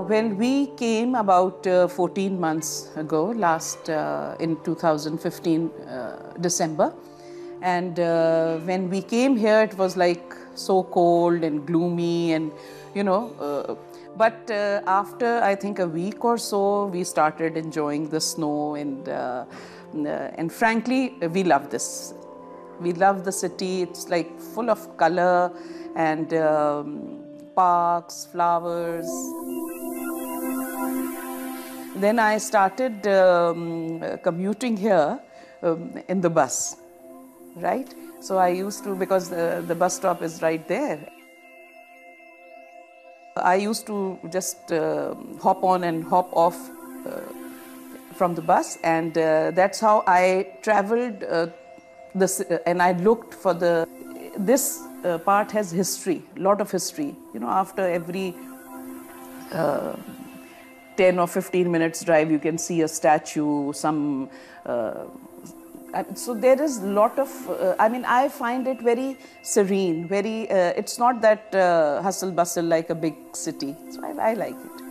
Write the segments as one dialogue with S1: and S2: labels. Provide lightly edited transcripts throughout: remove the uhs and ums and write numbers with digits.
S1: Well, we came about 14 months ago, in 2015 December. And when we came here, it was like so cold and gloomy and, but after I think a week or so, we started enjoying the snow and frankly, we love this. We love the city. It's like full of color and parks, flowers. Then I started commuting here in the bus, right? So I used to, because the bus stop is right there. I used to just hop on and hop off from the bus, and that's how I traveled and I looked for this part has history, lot of history. After every 10 or 15 minutes drive, you can see a statue, so there is a lot of, I find it very serene, it's not that hustle bustle like a big city, so I like it.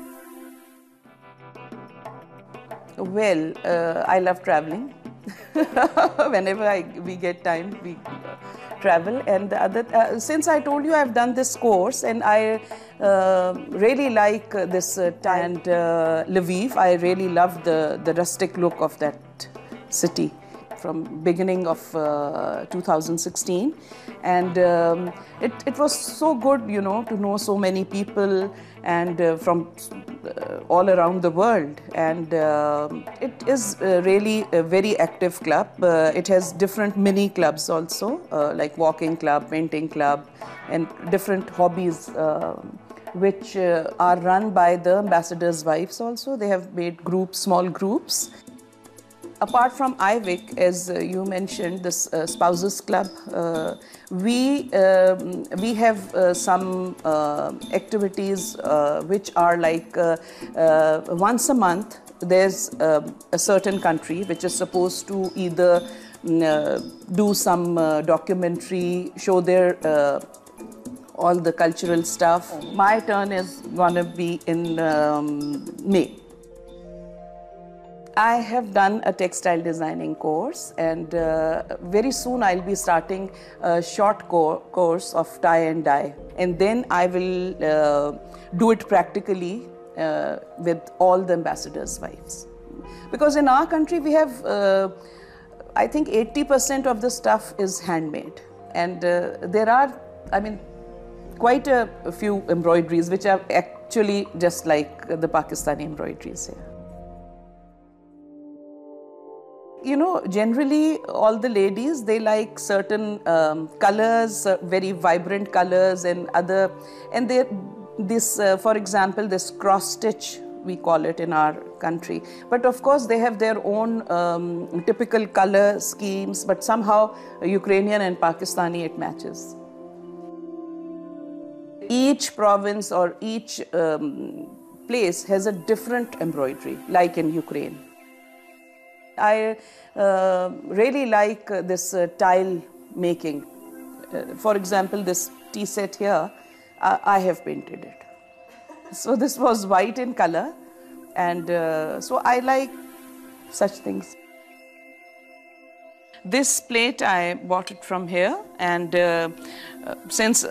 S1: Well, I love traveling. Whenever we get time, we travel. And since I told you I've done this course, and I really like this and Lviv, I really love the rustic look of that city from beginning of 2016, and it was so good, to know so many people and from all around the world, and it is really a very active club. It has different mini clubs also, like walking club, painting club, and different hobbies which are run by the ambassadors' wives also. They have made groups, small groups. Apart from IVIC, as you mentioned, this spouses club, we have some activities which are like once a month. There's a certain country which is supposed to either do some documentary, show their all the cultural stuff. My turn is gonna be in May. I have done a textile designing course, and very soon I'll be starting a short course of tie and dye, and then I will do it practically with all the ambassadors' wives. Because in our country we have, I think 80% of the stuff is handmade, and there are, quite a few embroideries which are actually just like the Pakistani embroideries here. Generally all the ladies, they like certain colors, very vibrant colors, and for example, this cross stitch, we call it in our country. But of course they have their own typical color schemes, but somehow Ukrainian and Pakistani, it matches. Each province or each place has a different embroidery, like in Ukraine. I really like this tile making. For example, this tea set here, I have painted it. So this was white in color, and so I like such things. This plate, I bought it from here, and since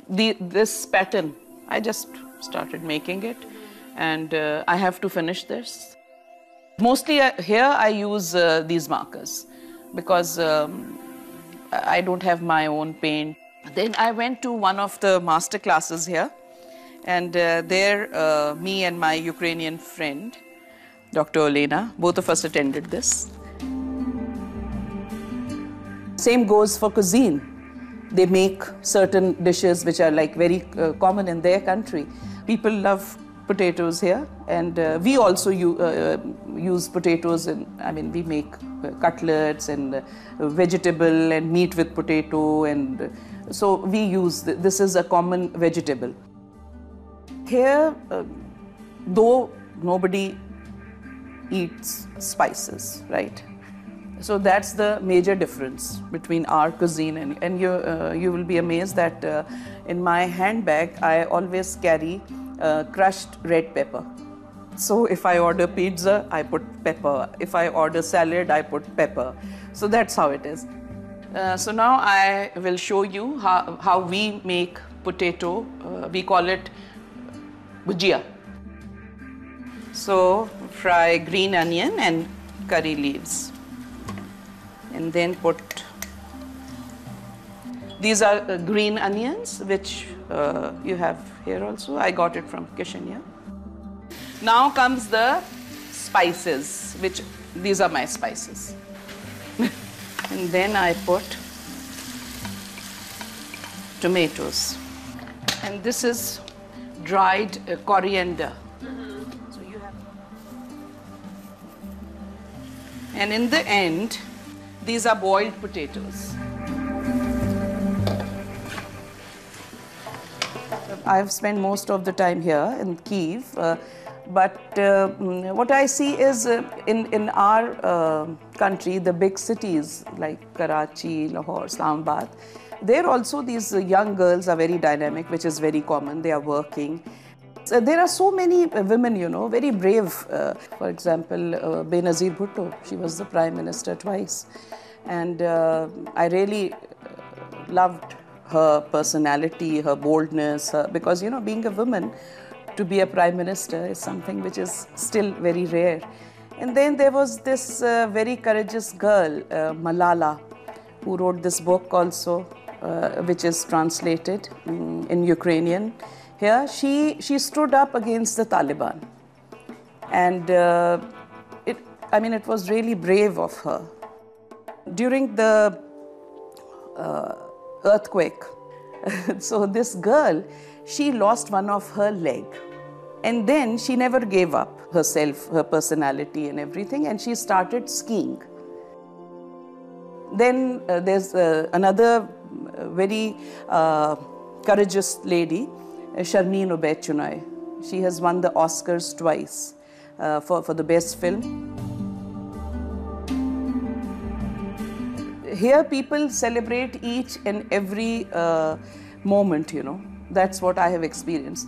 S1: this pattern, I just started making it, and I have to finish this. Mostly here I use these markers because I don't have my own paint. Then I went to one of the master classes here, and there me and my Ukrainian friend, Dr. Olena, both of us attended this. Same goes for cuisine. They make certain dishes which are like very common in their country. People love potatoes here, and we also use potatoes, and we make cutlets and vegetable and meat with potato, and so we use this is a common vegetable. Here, though nobody eats spices, right? So that's the major difference between our cuisine, and you will be amazed that in my handbag I always carry crushed red pepper. So if I order pizza, I put pepper. If I order salad, I put pepper. So that's how it is. So now I will show you how we make potato. We call it bhujia. So fry green onion and curry leaves. And then put, these are green onions, which you have here also. I got it from Kishinya. Now comes the spices, which these are my spices. And then I put tomatoes. And this is dried coriander. So you have. And in the end, these are boiled potatoes. I've spent most of the time here in Kyiv. But what I see is in our country, the big cities like Karachi, Lahore, Islamabad, there also these young girls are very dynamic, which is very common. They are working. So there are so many women, you know, very brave. For example, Benazir Bhutto, she was the Prime Minister twice. And I really loved her personality, her boldness, because, you know, being a woman, to be a Prime Minister is something which is still very rare. And then there was this very courageous girl, Malala, who wrote this book also, which is translated in Ukrainian. Here, she stood up against the Taliban. And it was really brave of her. During the earthquake, so this girl, she lost one of her leg. And then she never gave up herself, her personality and everything, and she started skiing. Then there's another very courageous lady, Sharmeen Obaid-Chinoy. She has won the Oscars twice for the best film. Here people celebrate each and every moment, you know. That's what I have experienced.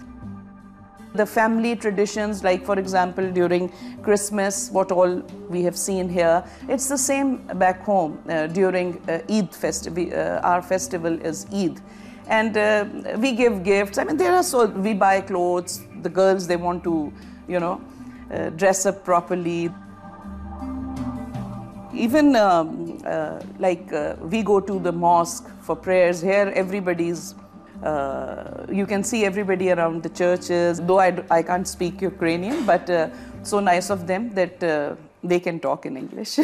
S1: The family traditions, like for example during Christmas, what all we have seen here, it's the same back home during Eid festival. Our festival is Eid. And we give gifts. I mean, we buy clothes. The girls, they want to, you know, dress up properly. Even we go to the mosque for prayers. Here, everybody's, you can see everybody around the churches. Though I can't speak Ukrainian, but so nice of them that they can talk in English.